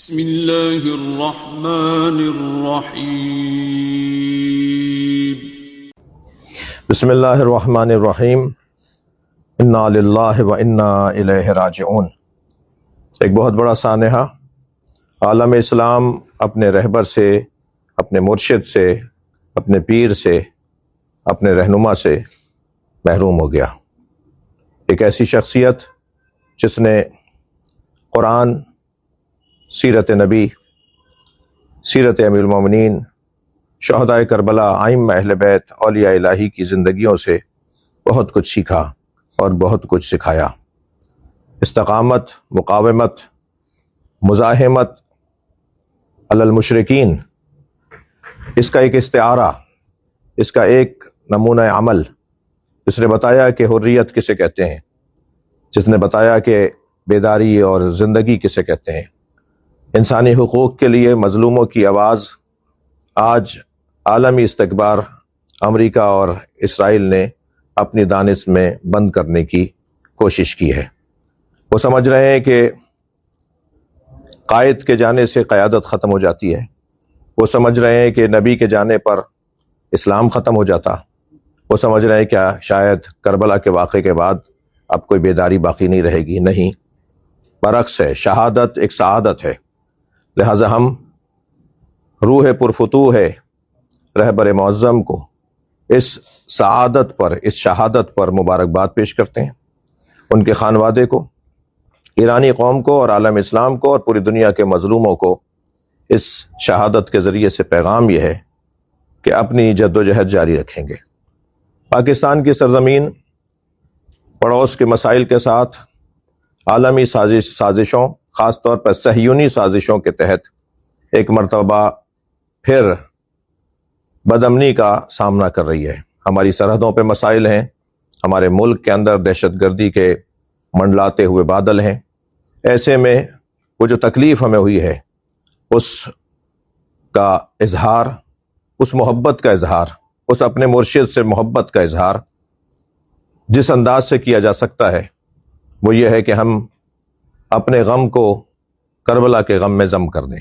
بسم اللہ الرحمن الرحیم بسم اللہ الرحمن الرحیم انا للہ و انا الیہ راجعون۔ ایک بہت بڑا سانحہ، عالم اسلام اپنے رہبر سے، اپنے مرشد سے، اپنے پیر سے، اپنے رہنما سے محروم ہو گیا۔ ایک ایسی شخصیت جس نے قرآن، سیرت نبی، سیرت امیر المومنین، شہدائے کربلا، ائمہ اہل بیت، اولیاء الہی کی زندگیوں سے بہت کچھ سیکھا اور بہت کچھ سکھایا۔ استقامت، مقاومت، مزاحمت علی المشرکین، اس کا ایک استعارہ، اس کا ایک نمونہ عمل، جس نے بتایا کہ حریت کسے کہتے ہیں، جس نے بتایا کہ بیداری اور زندگی کسے کہتے ہیں، انسانی حقوق کے لیے مظلوموں کی آواز آج عالمی استکبار امریکہ اور اسرائیل نے اپنی دانش میں بند کرنے کی کوشش کی ہے۔ وہ سمجھ رہے ہیں کہ قائد کے جانے سے قیادت ختم ہو جاتی ہے، وہ سمجھ رہے ہیں کہ نبی کے جانے پر اسلام ختم ہو جاتا، وہ سمجھ رہے ہیں کیا شاید کربلا کے واقعے کے بعد اب کوئی بیداری باقی نہیں رہے گی۔ نہیں، برعکس ہے، شہادت ایک سعادت ہے۔ لہٰذا ہم روح پرفتوح ہے رہبر معظم کو اس سعادت پر، اس شہادت پر مبارکباد پیش کرتے ہیں، ان کے خانوادے کو، ایرانی قوم کو اور عالم اسلام کو اور پوری دنیا کے مظلوموں کو اس شہادت کے ذریعے سے پیغام یہ ہے کہ اپنی جد و جہد جاری رکھیں گے۔ پاکستان کی سرزمین پڑوس کے مسائل کے ساتھ عالمی سازشوں، خاص طور پر صہیونی سازشوں کے تحت ایک مرتبہ پھر بدامنی کا سامنا کر رہی ہے۔ ہماری سرحدوں پہ مسائل ہیں، ہمارے ملک کے اندر دہشت گردی کے منڈلاتے ہوئے بادل ہیں۔ ایسے میں وہ جو تکلیف ہمیں ہوئی ہے، اس کا اظہار، اس محبت کا اظہار، اس اپنے مرشد سے محبت کا اظہار جس انداز سے کیا جا سکتا ہے وہ یہ ہے کہ ہم اپنے غم کو کربلا کے غم میں ضم کر دیں۔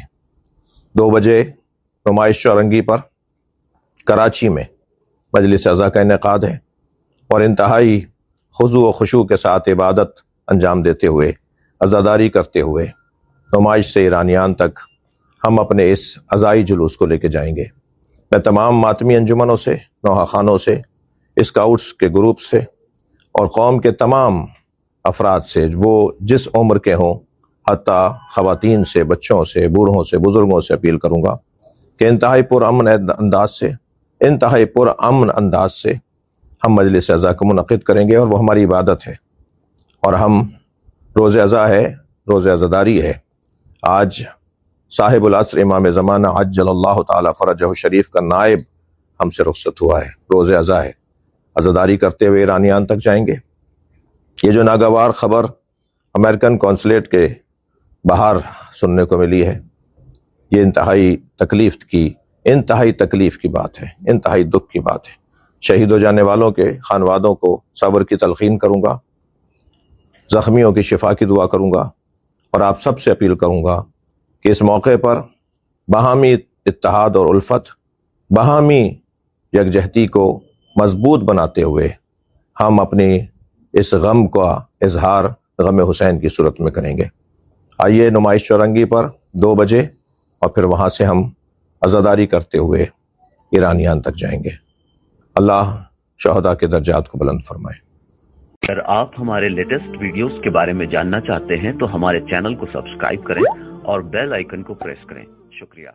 2 بجے نمائش چورنگی پر کراچی میں مجلس عزا کا انعقاد ہے، اور انتہائی خضوع و خشوع کے ساتھ عبادت انجام دیتے ہوئے، عزاداری کرتے ہوئے نمائش سے ایرانیان تک ہم اپنے اس عزائی جلوس کو لے کے جائیں گے۔ میں تمام ماتمی انجمنوں سے، نوحہ خانوں سے، اسکاؤٹس کے گروپ سے اور قوم کے تمام افراد سے، وہ جس عمر کے ہوں، حتیٰ خواتین سے، بچوں سے، بوڑھوں سے، بزرگوں سے اپیل کروں گا کہ انتہائی پرامن انداز سے ہم مجلس عزا کو منعقد کریں گے، اور وہ ہماری عبادت ہے، اور ہم روز عزا ہے، روز عزاداری ہے۔ آج صاحب العصر امام زمانہ عجل اللہ تعالی فرجہ شریف کا نائب ہم سے رخصت ہوا ہے، روز عزا ہے۔ عزاداری کرتے ہوئے ایرانیان تک جائیں گے۔ یہ جو ناگوار خبر امریکن قونصلیٹ کے باہر سننے کو ملی ہے، یہ انتہائی تکلیف کی بات ہے، انتہائی دکھ کی بات ہے۔ شہید ہو جانے والوں کے خانوادوں کو صبر کی تلقین کروں گا، زخمیوں کی شفا کی دعا کروں گا، اور آپ سب سے اپیل کروں گا کہ اس موقع پر باہمی اتحاد اور الفت، باہمی یکجہتی کو مضبوط بناتے ہوئے ہم اپنی اس غم کا اظہار غم حسین کی صورت میں کریں گے۔ آئیے نمائش چورنگی پر 2 بجے، اور پھر وہاں سے ہم عزاداری کرتے ہوئے ایرانیان تک جائیں گے۔ اللہ شہداء کے درجات کو بلند فرمائے۔ اگر آپ ہمارے لیٹسٹ ویڈیوز کے بارے میں جاننا چاہتے ہیں تو ہمارے چینل کو سبسکرائب کریں اور بیل آئیکن کو پریس کریں۔ شکریہ۔